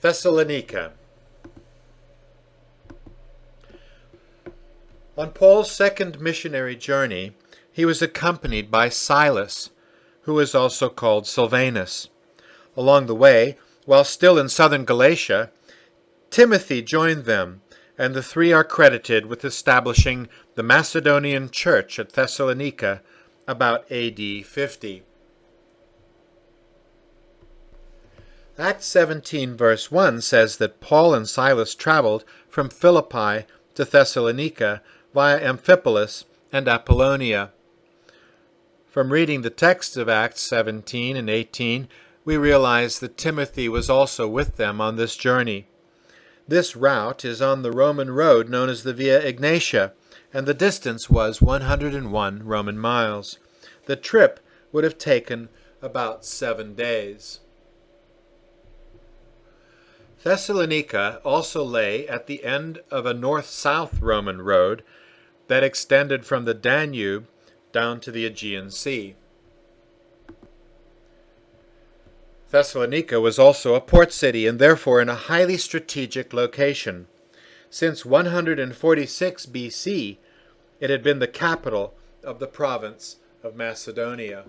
Thessalonica. On Paul's second missionary journey, he was accompanied by Silas, who is also called Silvanus. Along the way, while still in southern Galatia, Timothy joined them, and the three are credited with establishing the Macedonian church at Thessalonica about AD 50. Acts 17 verse 1 says that Paul and Silas traveled from Philippi to Thessalonica via Amphipolis and Apollonia. From reading the text of Acts 17 and 18, we realize that Timothy was also with them on this journey. This route is on the Roman road known as the Via Egnatia, and the distance was 101 Roman miles. The trip would have taken about 7 days. Thessalonica also lay at the end of a north-south Roman road that extended from the Danube down to the Aegean Sea. Thessalonica was also a port city and therefore in a highly strategic location. Since 146 BC, it had been the capital of the province of Macedonia.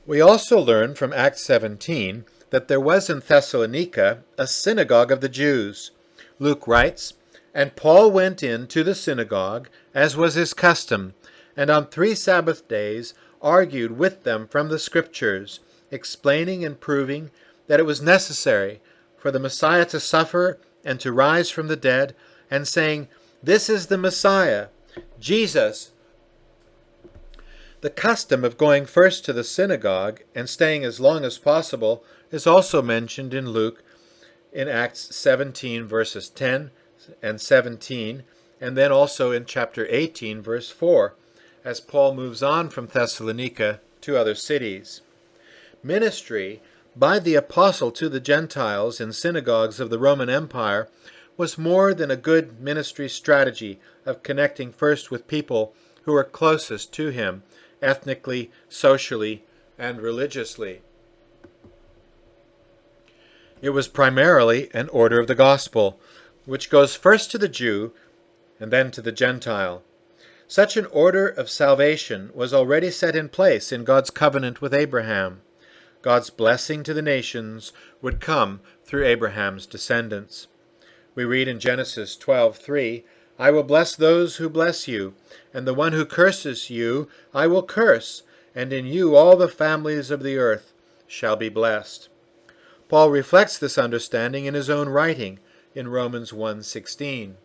We also learn from Acts 17 that there was in Thessalonica a synagogue of the Jews. Luke writes, "And Paul went in to the synagogue, as was his custom, and on 3 Sabbath days argued with them from the Scriptures, explaining and proving that it was necessary for the Messiah to suffer and to rise from the dead, and saying, 'This is the Messiah, Jesus.'" The custom of going first to the synagogue and staying as long as possible is also mentioned in Luke in Acts 17 verses 10 and 17, and then also in chapter 18 verse 4, as Paul moves on from Thessalonica to other cities. Ministry by the apostle to the Gentiles in synagogues of the Roman Empire was more than a good ministry strategy of connecting first with people who were closest to him, ethnically, socially, and religiously. It was primarily an order of the gospel, which goes first to the Jew and then to the Gentile. Such an order of salvation was already set in place in God's covenant with Abraham. God's blessing to the nations would come through Abraham's descendants. We read in Genesis 12:3, "I will bless those who bless you, and the one who curses you I will curse, and in you all the families of the earth shall be blessed." Paul reflects this understanding in his own writing in Romans 1:16.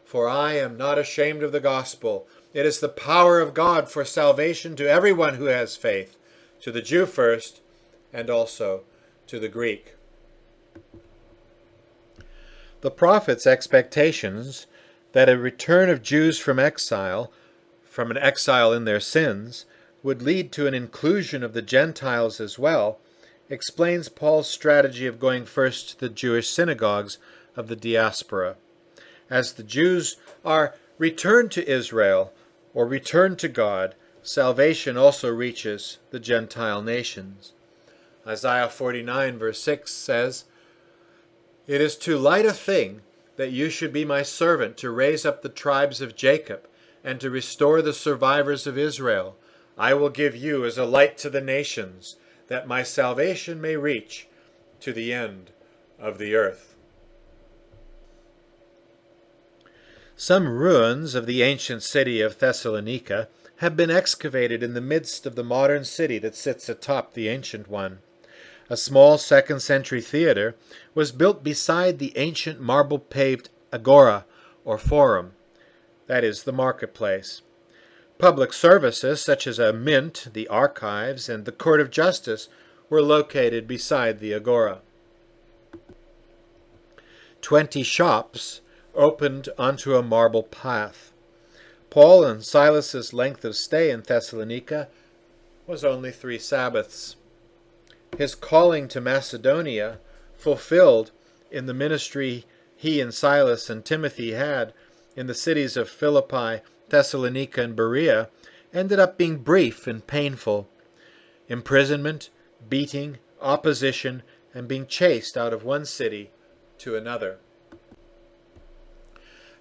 "For I am not ashamed of the gospel. It is the power of God for salvation to everyone who has faith, to the Jew first, and also to the Greek." The prophet's expectations that a return of Jews from exile, from an exile in their sins, would lead to an inclusion of the Gentiles as well, explains Paul's strategy of going first to the Jewish synagogues of the diaspora. As the Jews are returned to Israel, or returned to God, salvation also reaches the Gentile nations. Isaiah 49 verse 6 says, "It is too light a thing that you should be my servant to raise up the tribes of Jacob and to restore the survivors of Israel. I will give you as a light to the nations, that my salvation may reach to the end of the earth." Some ruins of the ancient city of Thessalonica have been excavated in the midst of the modern city that sits atop the ancient one. A small second-century theater was built beside the ancient marble-paved agora, or forum, that is, the marketplace. Public services such as a mint, the archives, and the court of justice were located beside the agora. 20 shops opened onto a marble path. Paul and Silas's length of stay in Thessalonica was only 3 Sabbaths. His calling to Macedonia, fulfilled in the ministry he and Silas and Timothy had in the cities of Philippi, Thessalonica, and Berea, ended up being brief and painful. Imprisonment, beating, opposition, and being chased out of one city to another.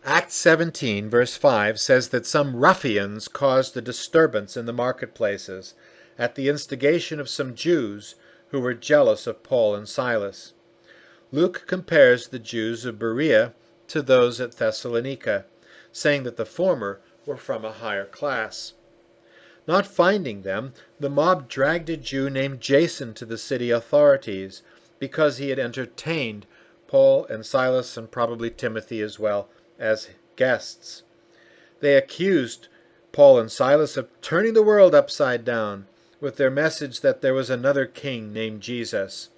Acts 17, verse 5 says that some ruffians caused a disturbance in the marketplaces at the instigation of some Jews who were jealous of Paul and Silas. Luke compares the Jews of Berea to those at Thessalonica, saying that the former were from a higher class. Not finding them, the mob dragged a Jew named Jason to the city authorities because he had entertained Paul and Silas and probably Timothy as well as guests. They accused Paul and Silas of turning the world upside down with their message that there was another king named Jesus.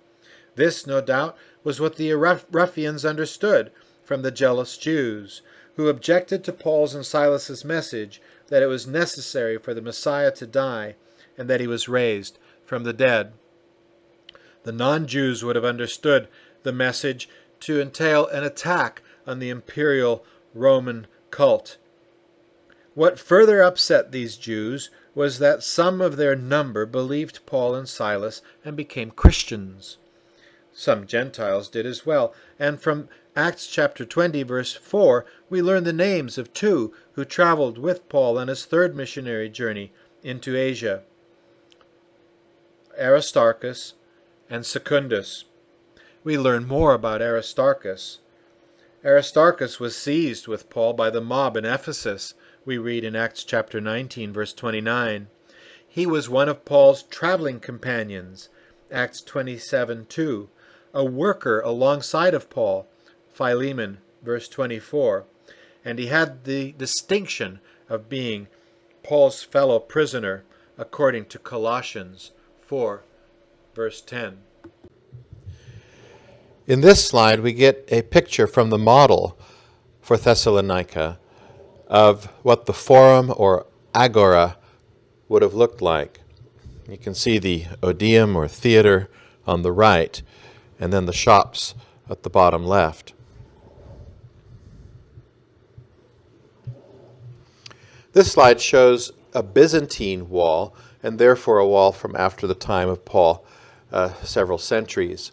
This, no doubt, was what the ruffians understood from the jealous Jews, who objected to Paul's and Silas's message that it was necessary for the Messiah to die and that he was raised from the dead. The non-Jews would have understood the message to entail an attack on the imperial Roman cult. What further upset these Jews was that some of their number believed Paul and Silas and became Christians. Some Gentiles did as well, and from Acts chapter 20, verse 4, we learn the names of two who traveled with Paul on his third missionary journey into Asia: Aristarchus and Secundus. We learn more about Aristarchus. Aristarchus was seized with Paul by the mob in Ephesus, we read in Acts chapter 19, verse 29. He was one of Paul's traveling companions, Acts 27:2, a worker alongside of Paul, Philemon, verse 24, and he had the distinction of being Paul's fellow prisoner, according to Colossians 4, verse 10. In this slide, we get a picture from the model for Thessalonica of what the forum or agora would have looked like. You can see the odeum or theater on the right, and then the shops at the bottom left. This slide shows a Byzantine wall, and therefore a wall from after the time of Paul, several centuries.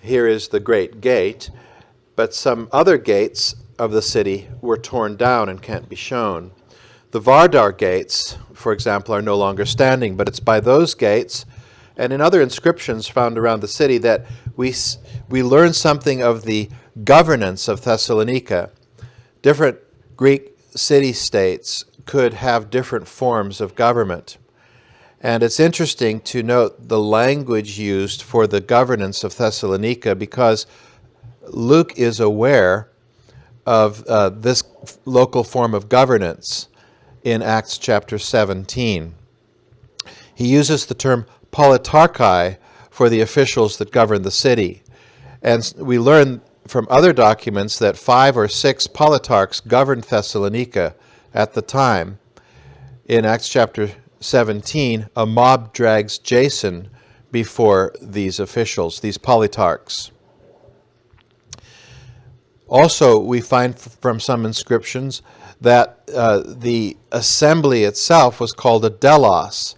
Here is the Great Gate, but some other gates of the city were torn down and can't be shown. The Vardar gates, for example, are no longer standing, but it's by those gates and in other inscriptions found around the city that we learn something of the governance of Thessalonica. Different Greek city-states could have different forms of government. And it's interesting to note the language used for the governance of Thessalonica, because Luke is aware of this local form of governance in Acts chapter 17. He uses the term politarchai for the officials that govern the city. And we learn from other documents that 5 or 6 politarchs governed Thessalonica at the time. In Acts chapter 17, a mob drags Jason before these officials, these politarchs. Also, we find from some inscriptions that the assembly itself was called a delos,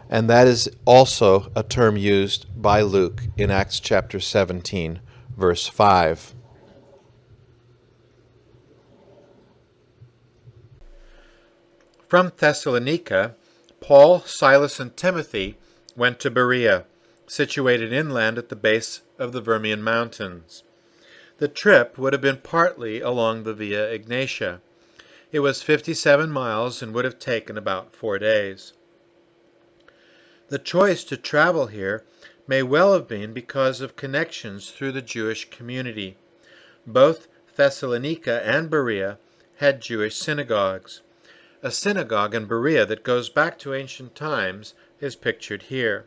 and that is also a term used by Luke in Acts chapter 17, verse 5. From Thessalonica, Paul, Silas, and Timothy went to Berea, situated inland at the base of the Vermian Mountains. The trip would have been partly along the Via Egnatia. It was 57 miles and would have taken about 4 days. The choice to travel here may well have been because of connections through the Jewish community. Both Thessalonica and Berea had Jewish synagogues. A synagogue in Berea that goes back to ancient times is pictured here.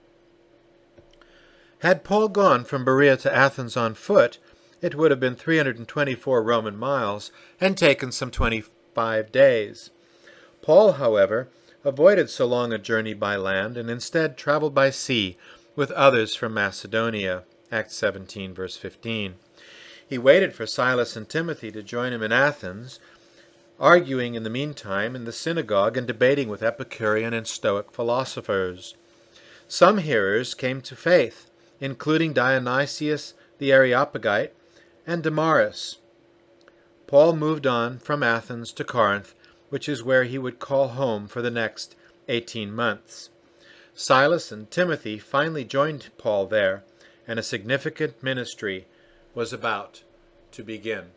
Had Paul gone from Berea to Athens on foot, it would have been 324 Roman miles and taken some 25 days. Paul, however, avoided so long a journey by land and instead traveled by sea with others from Macedonia, Acts 17, verse 15. He waited for Silas and Timothy to join him in Athens, arguing in the meantime in the synagogue and debating with Epicurean and Stoic philosophers. Some hearers came to faith, including Dionysius the Areopagite and Damaris. Paul moved on from Athens to Corinth, which is where he would call home for the next 18 months. Silas and Timothy finally joined Paul there, and a significant ministry was about to begin.